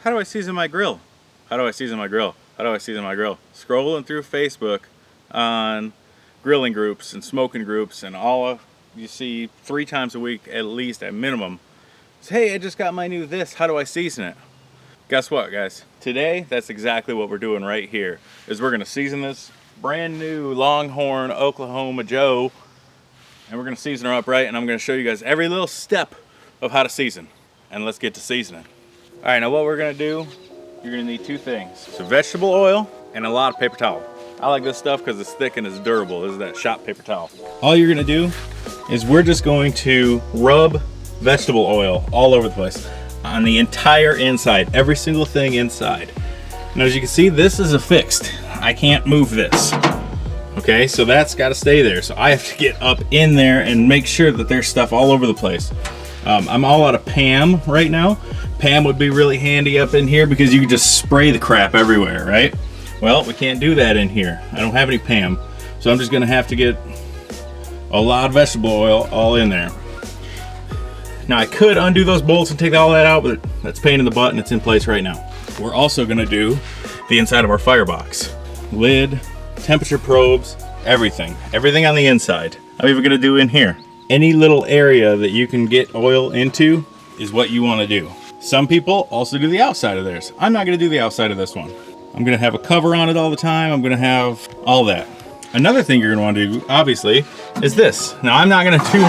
how do I season my grill? How do I season my grill? How do I season my grill? Scrolling through Facebook on grilling groups and smoking groups, and you see 3 times a week at least at minimum. Hey, I just got my new this. How do I season it? Guess what, guys? Today, that's exactly what we're doing right here. Is we're gonna season this brand new Longhorn Oklahoma Joe, and we're gonna season her up right, and I'm gonna show you guys every little step of how to season. And let's get to seasoning. All right, now what we're gonna do, you're gonna need 2 things. Some vegetable oil and a lot of paper towel. I like this stuff because it's thick and it's durable. This is that shop paper towel. All you're gonna do is we're just going to rub vegetable oil all over the place on the entire inside, every single thing inside. Now, as you can see, this is affixed. I can't move this. Okay, so that's got to stay there. So I have to get up in there and make sure that there's stuff all over the place. I'm all out of Pam right now. Pam would be really handy up in here because you can just spray the crap everywhere, right? Well, we can't do that in here. I don't have any Pam. So I'm just gonna have to get a lot of vegetable oil all in there. Now I could undo those bolts and take all that out, but that's a pain in the butt and it's in place right now. We're also gonna do the inside of our firebox. Lid, temperature probes, everything. Everything on the inside. I'm even gonna do in here. Any little area that you can get oil into is what you wanna do. Some people also do the outside of theirs. I'm not gonna do the outside of this one. I'm gonna have a cover on it all the time. I'm gonna have all that. Another thing you're gonna wanna do, obviously, is this. Now I'm not gonna do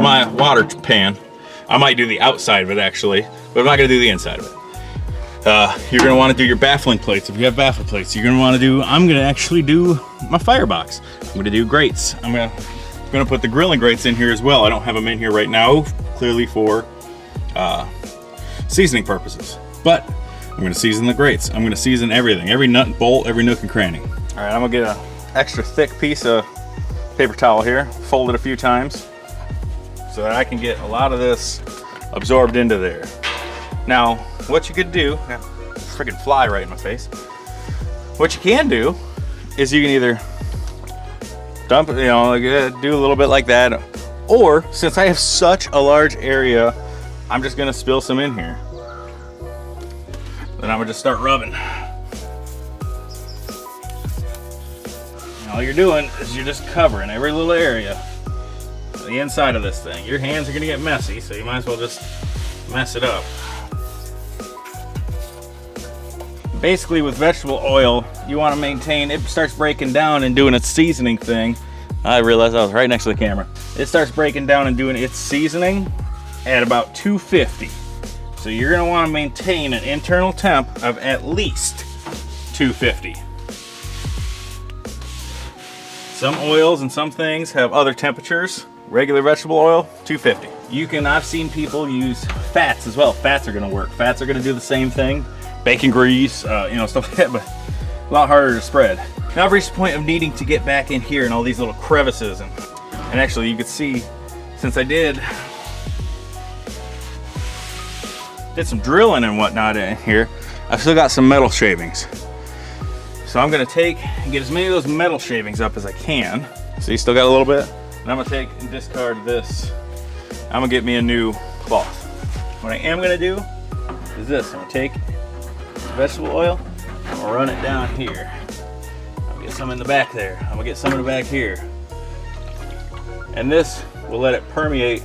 my water pan. I might do the outside of it actually, but I'm not gonna do the inside of it. You're gonna wanna do your baffling plates. If you have baffle plates, I'm gonna actually do my firebox. I'm gonna do grates. I'm gonna put the grilling grates in here as well. I don't have them in here right now, clearly for seasoning purposes. But I'm gonna season the grates. I'm gonna season everything, every nut and bolt, every nook and cranny. All right, I'm gonna get an extra thick piece of paper towel here, fold it a few times so that I can get a lot of this absorbed into there. Now, what you could do, freaking fly right in my face. What you can do is you can either dump it, do a little bit like that, or since I have such a large area, I'm just gonna spill some in here. Then I'm gonna just start rubbing. And all you're doing is you're just covering every little area, the inside of this thing. Your hands are gonna get messy, so you might as well just mess it up. Basically, with vegetable oil, you want to maintain, it starts breaking down and doing its seasoning thing. I realized I was right next to the camera. It starts breaking down and doing its seasoning at about 250. So you're gonna want to maintain an internal temp of at least 250. Some oils and some things have other temperatures. Regular vegetable oil, 250. I've seen people use fats as well. Fats are gonna work. Fats are gonna do the same thing. Bacon grease, stuff like that, but a lot harder to spread. Now I've reached the point of needing to get back in here and all these little crevices, and actually you could see, since I did some drilling and whatnot in here, I've still got some metal shavings. So I'm gonna take and get as many of those metal shavings up as I can. So you still got a little bit? And I'm gonna take and discard this. I'm gonna get me a new cloth. What I am gonna do is this. I'm gonna take vegetable oil, I'm gonna run it down here. I'm gonna get some in the back there. I'm gonna get some in the back here. And this will let it permeate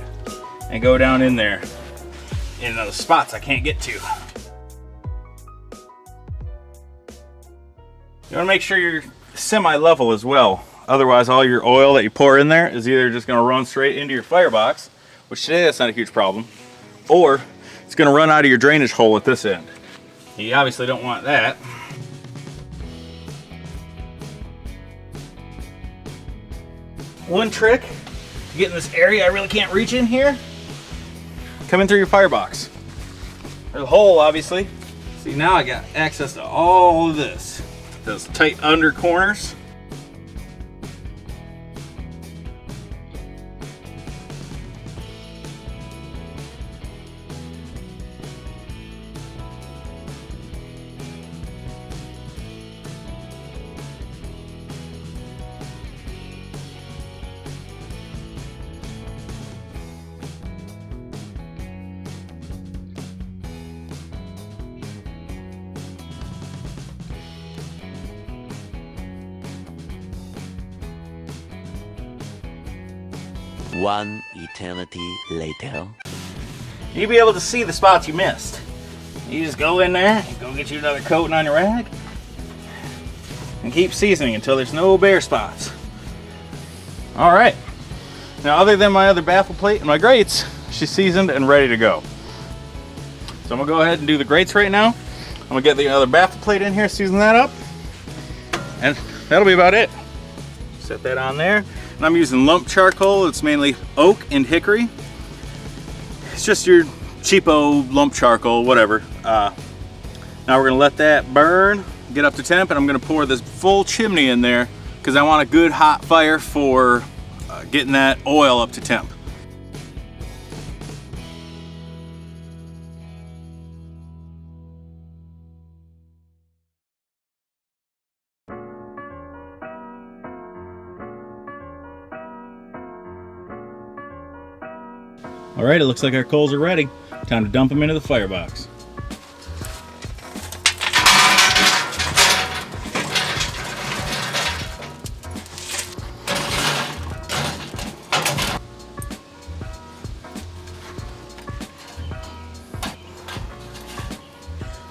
and go down in there in those spots I can't get to. You wanna make sure you're semi-level as well. Otherwise, all your oil that you pour in there is either just gonna run straight into your firebox, which today that's not a huge problem, or it's gonna run out of your drainage hole at this end. You obviously don't want that. One trick to get in this area I really can't reach in here, come in through your firebox. There's a hole, obviously. See, now I got access to all of this. Those tight under corners. One eternity later. You'll be able to see the spots you missed. You just go in there, go get you another coating on your rag, and keep seasoning until there's no bare spots. All right. Now, other than my other baffle plate and my grates, she's seasoned and ready to go. So I'm gonna go ahead and do the grates right now. I'm gonna get the other baffle plate in here, season that up, and that'll be about it. Set that on there. And I'm using lump charcoal. It's mainly oak and hickory. It's just your cheapo lump charcoal, whatever. Now we're gonna let that burn, get up to temp, and I'm gonna pour this full chimney in there because I want a good hot fire for getting that oil up to temp. All right, it looks like our coals are ready. Time to dump them into the firebox.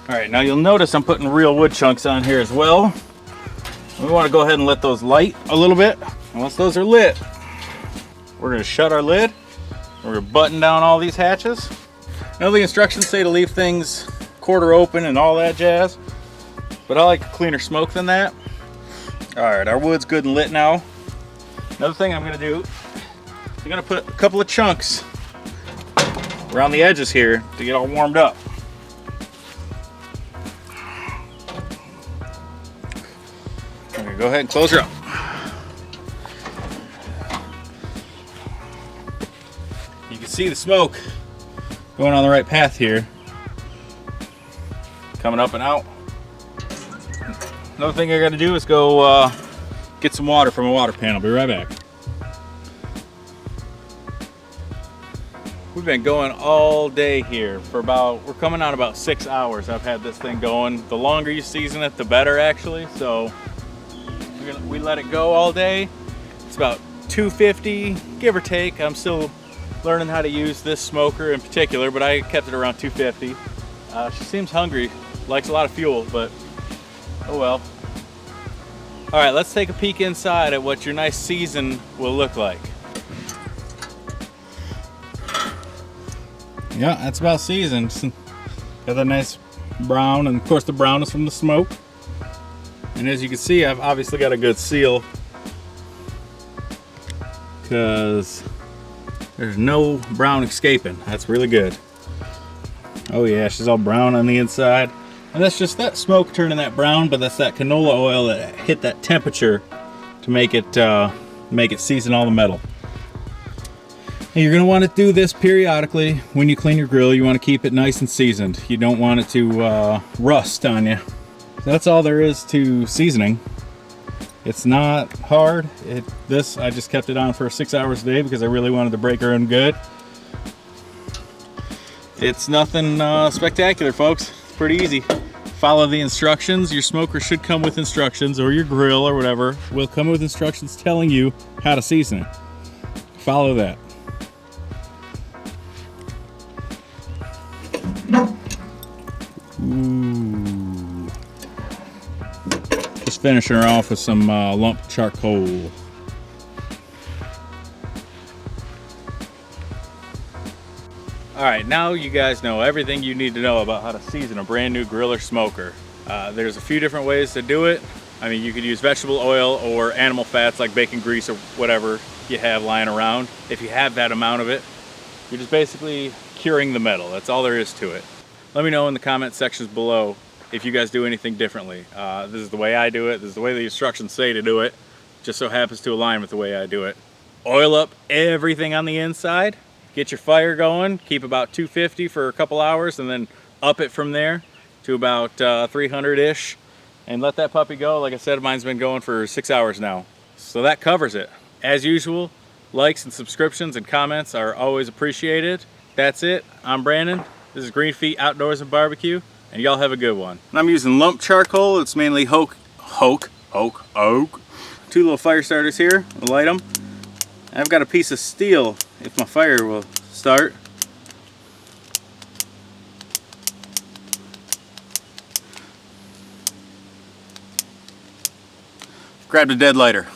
All right, now you'll notice I'm putting real wood chunks on here as well. We want to go ahead and let those light a little bit. And once those are lit, we're going to shut our lid. We're going to button down all these hatches. Now the instructions say to leave things quarter open and all that jazz, but I like cleaner smoke than that. All right, our wood's good and lit now. Another thing I'm going to do, I'm going to put a couple of chunks around the edges here to get all warmed up. Okay, go ahead and close her up. You can see the smoke going on the right path here, coming up and out. Another thing I got to do is go get some water from a water pan. I'll be right back. We've been going all day here for we're coming on about 6 hours. I've had this thing going. The longer you season it, the better actually. So we let it go all day. It's about 250, give or take. I'm still learning how to use this smoker in particular, but I kept it around 250. She seems hungry, likes a lot of fuel, but oh well. All right, let's take a peek inside at what your nice season will look like. Yeah, that's about seasoned. Got that nice brown, and of course the brown is from the smoke. And as you can see, I've obviously got a good seal because there's no brown escaping. That's really good. Oh yeah, she's all brown on the inside. And that's just that smoke turning that brown, but that's that canola oil that hit that temperature to make it season all the metal. And you're gonna want to do this periodically when you clean your grill. You want to keep it nice and seasoned. You don't want it to rust on you. So that's all there is to seasoning. It's not hard. I just kept it on for 6 hours a day because I really wanted to break her in good. It's nothing spectacular, folks. It's pretty easy. Follow the instructions. Your smoker should come with instructions, or your grill or whatever will come with instructions telling you how to season it. Follow that. Ooh. Just finishing her off with some lump charcoal. All right, now you guys know everything you need to know about how to season a brand new grill or smoker. There's a few different ways to do it. I mean, you could use vegetable oil or animal fats like bacon grease or whatever you have lying around. If you have that amount of it, you're just basically curing the metal. That's all there is to it. Let me know in the comment sections below if you guys do anything differently. This is the way I do it. This is the way the instructions say to do it. Just so happens to align with the way I do it. Oil up everything on the inside. Get your fire going. Keep about 250 for a couple hours and then up it from there to about 300-ish. And let that puppy go. Like I said, mine's been going for 6 hours now. So that covers it. As usual, likes and subscriptions and comments are always appreciated. That's it. I'm Brandon. This is Green Feet Outdoors and Barbecue, and y'all have a good one. And I'm using lump charcoal. It's mainly oak. 2 little fire starters here. I'll light them. I've got a piece of steel if my fire will start. Grabbed a dead lighter.